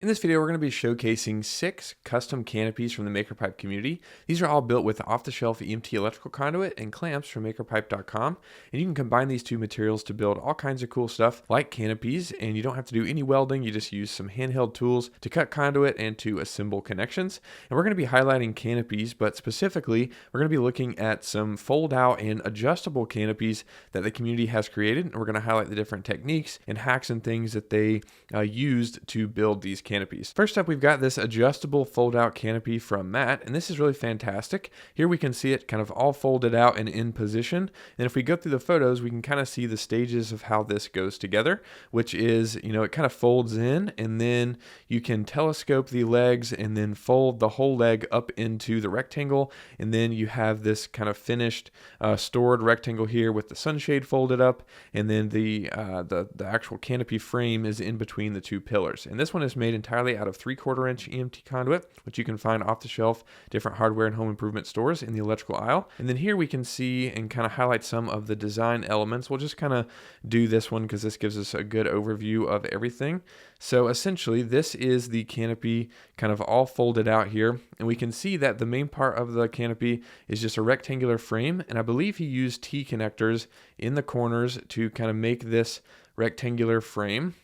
In this video, we're going to be showcasing 6 custom canopies from the MakerPipe community. These are all built with off-the-shelf EMT electrical conduit and clamps from MakerPipe.com, and you can combine these two materials to build all kinds of cool stuff like canopies, and you don't have to do any welding. You just use some handheld tools to cut conduit and to assemble connections. And we're going to be highlighting canopies, but specifically, we're going to be looking at some fold-out and adjustable canopies that the community has created, and we're going to highlight the different techniques and hacks and things that they used to build these canopies. First up, we've got this adjustable fold-out canopy from Matt, and this is really fantastic. Here we can see it kind of all folded out and in position, and if we go through the photos, we can kind of see the stages of how this goes together, which is, it kind of folds in, and then you can telescope the legs and then fold the whole leg up into the rectangle, and then you have this kind of finished stored rectangle here with the sunshade folded up, and then the actual canopy frame is in between the two pillars. And this one is made entirely out of 3/4 inch EMT conduit, which you can find off the shelf, different hardware and home improvement stores in the electrical aisle. And then here we can see and kind of highlight some of the design elements. We'll just kind of do this one because this gives us a good overview of everything. So essentially, this is the canopy kind of all folded out here. And we can see that the main part of the canopy is just a rectangular frame. And I believe he used T connectors in the corners to kind of make this rectangular frame,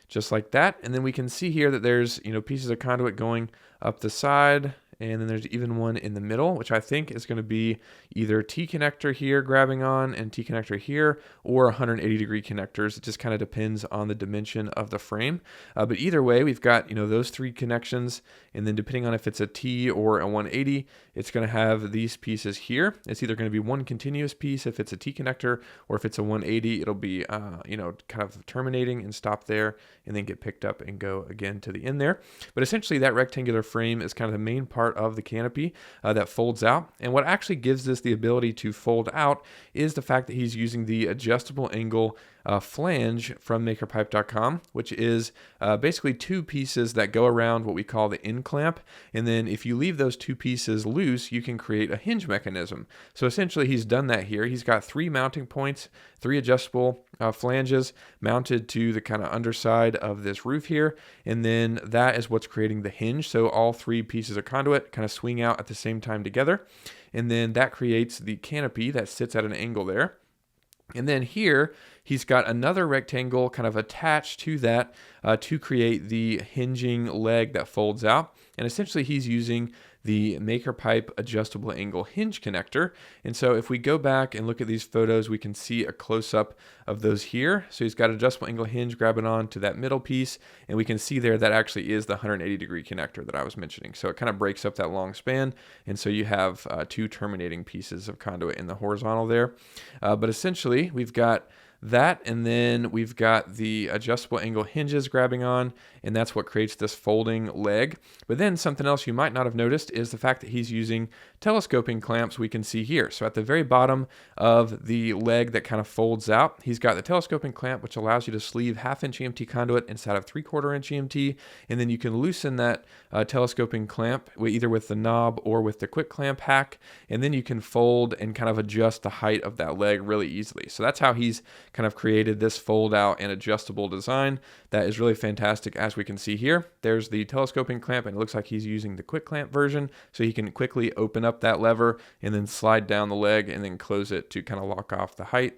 just like that. And then we can see here that there's, pieces of conduit going up the side, and then there's even one in the middle, which I think is going to be either T connector here grabbing on and T connector here, or 180-degree connectors. It just kind of depends on the dimension of the frame. But either way, we've got, those 3 connections, and then depending on if it's a T or a 180, it's going to have these pieces here. It's either going to be one continuous piece if it's a T connector, or if it's a 180, it'll be, kind of terminating and stop there, and then get picked up and go again to the end there. But essentially, that rectangular frame is kind of the main part of the canopy that folds out. And what actually gives this the ability to fold out is the fact that he's using the adjustable angle flange from MakerPipe.com, which is basically 2 pieces that go around what we call the end clamp. And then if you leave those 2 pieces loose, you can create a hinge mechanism. So essentially he's done that here. He's got 3 mounting points, 3 adjustable flanges mounted to the kind of underside of this roof here. And then that is what's creating the hinge. So all 3 pieces of conduit kind of swing out at the same time together. And then that creates the canopy that sits at an angle there. And then here, he's got another rectangle kind of attached to that to create the hinging leg that folds out. And essentially, he's using the MakerPipe adjustable angle hinge connector. And so if we go back and look at these photos, we can see a close-up of those here. So he's got adjustable angle hinge grabbing on to that middle piece, and we can see there that actually is the 180-degree connector that I was mentioning. So it kind of breaks up that long span, and so you have 2 terminating pieces of conduit in the horizontal there. But essentially, we've got that, and then we've got the adjustable angle hinges grabbing on, and that's what creates this folding leg. But then something else you might not have noticed is the fact that he's using telescoping clamps we can see here. So at the very bottom of the leg that kind of folds out, he's got the telescoping clamp, which allows you to sleeve 1/2 inch EMT conduit inside of 3/4 inch EMT, and then you can loosen that telescoping clamp either with the knob or with the quick clamp hack, and then you can fold and kind of adjust the height of that leg really easily. So that's how he's kind of created this fold out and adjustable design that is really fantastic. As we can see here, there's the telescoping clamp, and it looks like he's using the quick clamp version, so he can quickly open up that lever and then slide down the leg and then close it to kind of lock off the height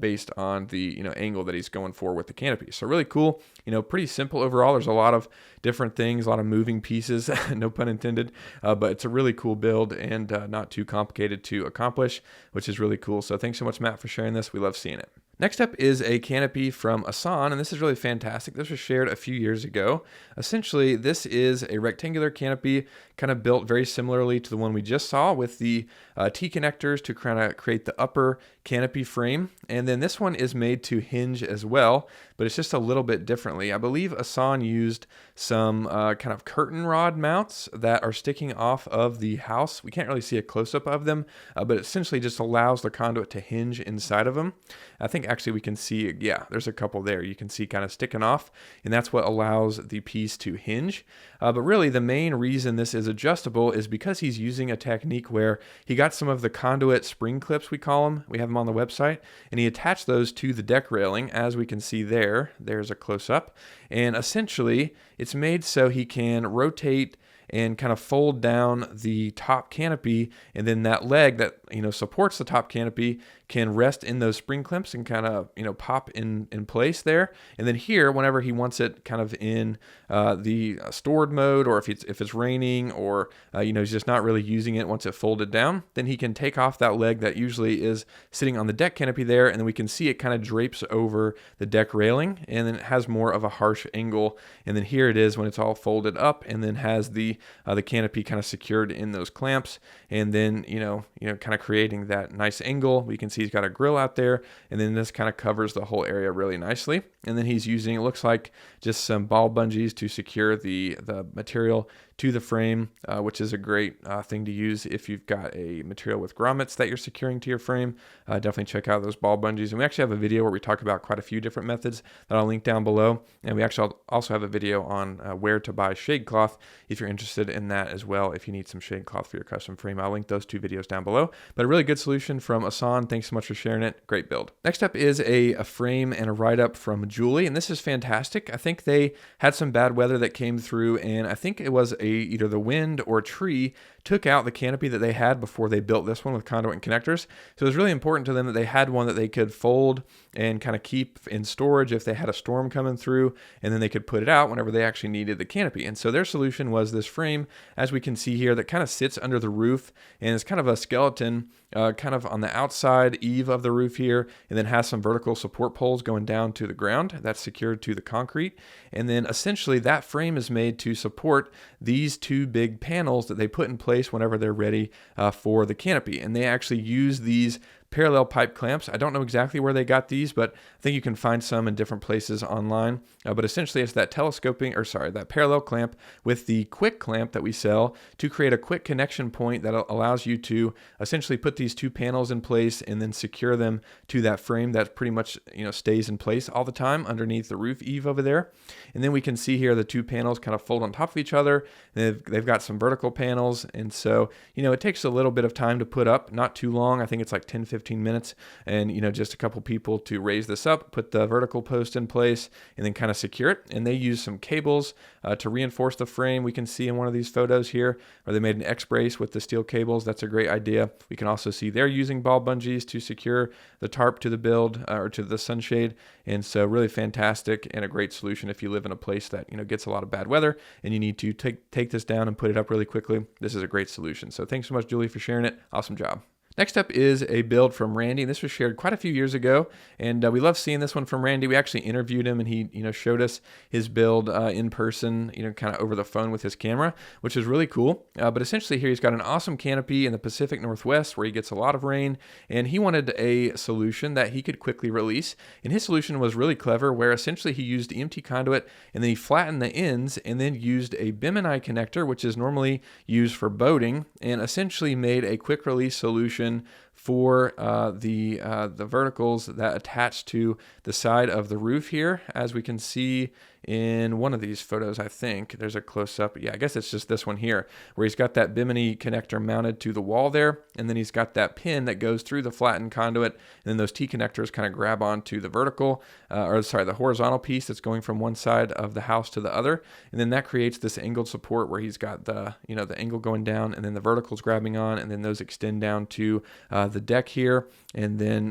based on the angle that he's going for with the canopy. So really cool, pretty simple overall. There's a lot of different things, a lot of moving pieces, no pun intended, but it's a really cool build and not too complicated to accomplish, which is really cool. So thanks so much, Matt, for sharing this. We love seeing it. Next up is a canopy from Asan, and this is really fantastic. This was shared a few years ago. Essentially, this is a rectangular canopy kind of built very similarly to the one we just saw with the T connectors to kind of create the upper canopy frame. And then this one is made to hinge as well, but it's just a little bit differently. I believe Asan used some kind of curtain rod mounts that are sticking off of the house. We can't really see a close-up of them, but it essentially just allows the conduit to hinge inside of them. I think actually we can see, there's a couple there. You can see kind of sticking off, and that's what allows the piece to hinge. But really the main reason this is adjustable is because he's using a technique where he got some of the conduit spring clips, we call them. We have them on the website, and he attached those to the deck railing, as we can see there. There's a close-up. And essentially it's made so he can rotate and kind of fold down the top canopy, and then that leg that supports the top canopy can rest in those spring clamps and kind of pop in place there. And then here, whenever he wants it kind of in the stored mode, or if it's raining, or he's just not really using it, once it folded down, then he can take off that leg that usually is sitting on the deck canopy there, and then we can see it kind of drapes over the deck railing, and then it has more of a harsh angle. And then here it is when it's all folded up, and then has the canopy kind of secured in those clamps, and then kind of creating that nice angle. We can see he's got a grill out there, and then this kind of covers the whole area really nicely. And then he's using, it looks like, just some ball bungees to secure the material to the frame, which is a great thing to use if you've got a material with grommets that you're securing to your frame. Definitely check out those ball bungees. And we actually have a video where we talk about quite a few different methods that I'll link down below. And we actually also have a video on where to buy shade cloth if you're interested in that as well. If you need some shade cloth for your custom frame, I'll link those two videos down below. But a really good solution from Asan. Thanks so much for sharing it. Great build. Next up is a frame and a write-up from Julie, and this is fantastic. I think they had some bad weather that came through, and I think it was either the wind or a tree took out the canopy that they had before they built this one with conduit and connectors. So it was really important to them that they had one that they could fold and kind of keep in storage if they had a storm coming through, and then they could put it out whenever they actually needed the canopy. And so their solution was this frame, as we can see here, that kind of sits under the roof, and it's kind of a skeleton kind of on the outside eave of the roof here, and then has some vertical support poles going down to the ground that's secured to the concrete. And then essentially that frame is made to support these two big panels that they put in place whenever they're ready for the canopy. And they actually use these parallel pipe clamps. I don't know exactly where they got these, but I think you can find some in different places online. But essentially it's that that parallel clamp with the quick clamp that we sell to create a quick connection point that allows you to essentially put these two panels in place and then secure them to that frame that pretty much stays in place all the time underneath the roof eave over there. And then we can see here the two panels kind of fold on top of each other. They've got some vertical panels, and so it takes a little bit of time to put up, not too long. I think it's like 10-15 minutes, and just a couple people to raise this up, put the vertical post in place, and then kind of secure it. And they use some cables to reinforce the frame. We can see in one of these photos here where they made an X brace with the steel cables. That's a great idea. We can also see they're using ball bungees to secure the tarp to the build or to the sunshade. And so really fantastic and a great solution if you live in a place that gets a lot of bad weather and you need to take this down and put it up really quickly. This is a great solution. So thanks so much, Julie, for sharing it. Awesome job. Next up is a build from Randy. This was shared quite a few years ago, and we love seeing this one from Randy. We actually interviewed him, and he showed us his build in person, kind of over the phone with his camera, which is really cool. But essentially here he's got an awesome canopy in the Pacific Northwest where he gets a lot of rain, and he wanted a solution that he could quickly release. And his solution was really clever, where essentially he used EMT conduit, and then he flattened the ends, and then used a Bimini connector, which is normally used for boating, and essentially made a quick release solution for the verticals that attach to the side of the roof here. As we can see in one of these photos, I think there's a close-up. Yeah, I guess it's just this one here, where he's got that Bimini connector mounted to the wall there, and then he's got that pin that goes through the flattened conduit, and then those T connectors kind of grab onto the the horizontal piece that's going from one side of the house to the other, and then that creates this angled support where he's got the angle going down, and then the verticals grabbing on, and then those extend down to the deck here, and then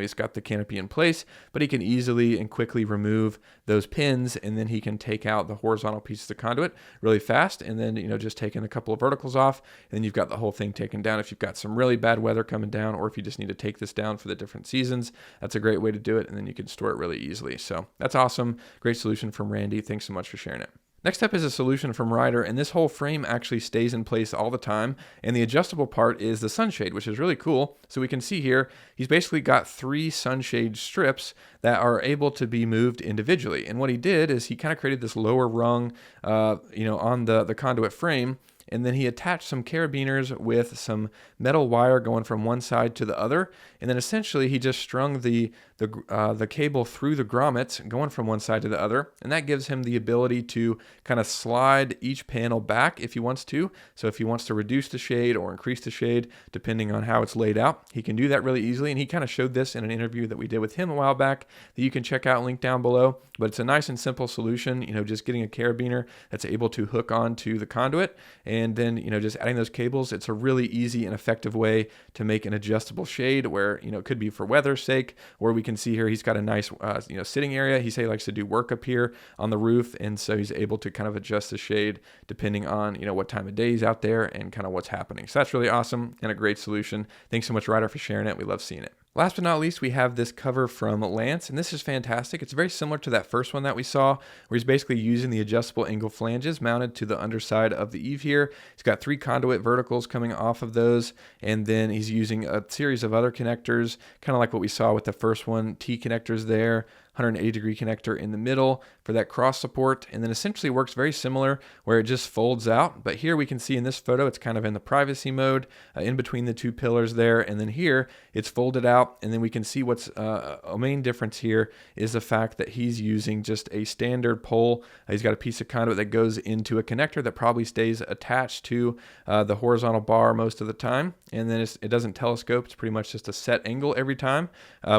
he's got the canopy in place, but he can easily and quickly remove those pins, and then he can take out the horizontal piece of the conduit really fast, and then just taking a couple of verticals off, and then you've got the whole thing taken down. If you've got some really bad weather coming down, or if you just need to take this down for the different seasons, that's a great way to do it, and then you can store it really easily. So that's awesome. Great solution from Randy. Thanks so much for sharing it. Next up is a solution from Ryder, and this whole frame actually stays in place all the time, and the adjustable part is the sunshade, which is really cool. So we can see here, he's basically got 3 sunshade strips that are able to be moved individually. And what he did is he kind of created this lower rung, on the conduit frame, and then he attached some carabiners with some metal wire going from one side to the other, and then essentially he just strung the cable through the grommets going from one side to the other, and that gives him the ability to kind of slide each panel back if he wants to. So if he wants to reduce the shade or increase the shade depending on how it's laid out, he can do that really easily, and he kind of showed this in an interview that we did with him a while back that you can check out, link down below. But it's a nice and simple solution, just getting a carabiner that's able to hook onto the conduit, and then just adding those cables. It's a really easy and effective way to make an adjustable shade where it could be for weather's sake, or we can see here he's got a nice sitting area. He likes to do work up here on the roof, and so he's able to kind of adjust the shade depending on what time of day he's out there and kind of what's happening. So that's really awesome and a great solution. Thanks so much, Ryder, for sharing it. We love seeing it. Last but not least, we have this cover from Lance, and this is fantastic. It's very similar to that first one that we saw, where he's basically using the adjustable angle flanges mounted to the underside of the eave here. He's got 3 conduit verticals coming off of those, and then he's using a series of other connectors, kind of like what we saw with the first one, T connectors there, 180-degree connector in the middle for that cross support, and then essentially works very similar where it just folds out. But here we can see in this photo it's kind of in the privacy mode in between the 2 pillars there, and then here it's folded out, and then we can see what's a main difference here is the fact that he's using just a standard pole. He's got a piece of conduit that goes into a connector that probably stays attached to the horizontal bar most of the time, and then it doesn't telescope. It's pretty much just a set angle every time,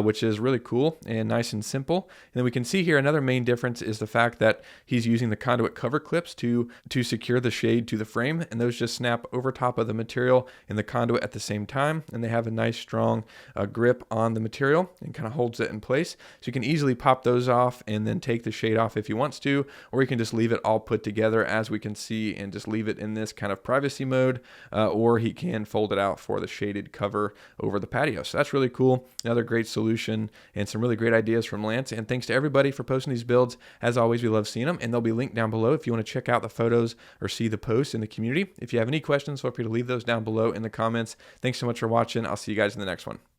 which is really cool and nice and simple. And then we can see here another main difference is the fact that he's using the conduit cover clips to secure the shade to the frame, and those just snap over top of the material and the conduit at the same time, and they have a nice strong grip on the material and kind of holds it in place. So you can easily pop those off and then take the shade off if he wants to, or you can just leave it all put together as we can see and just leave it in this kind of privacy mode, or he can fold it out for the shaded cover over the patio. So that's really cool. Another great solution and some really great ideas from Lance. And thanks to everybody for posting these builds. As always, we love seeing them, and they'll be linked down below if you want to check out the photos or see the posts in the community. If you have any questions, feel free to leave those down below in the comments. Thanks so much for watching. I'll see you guys in the next one.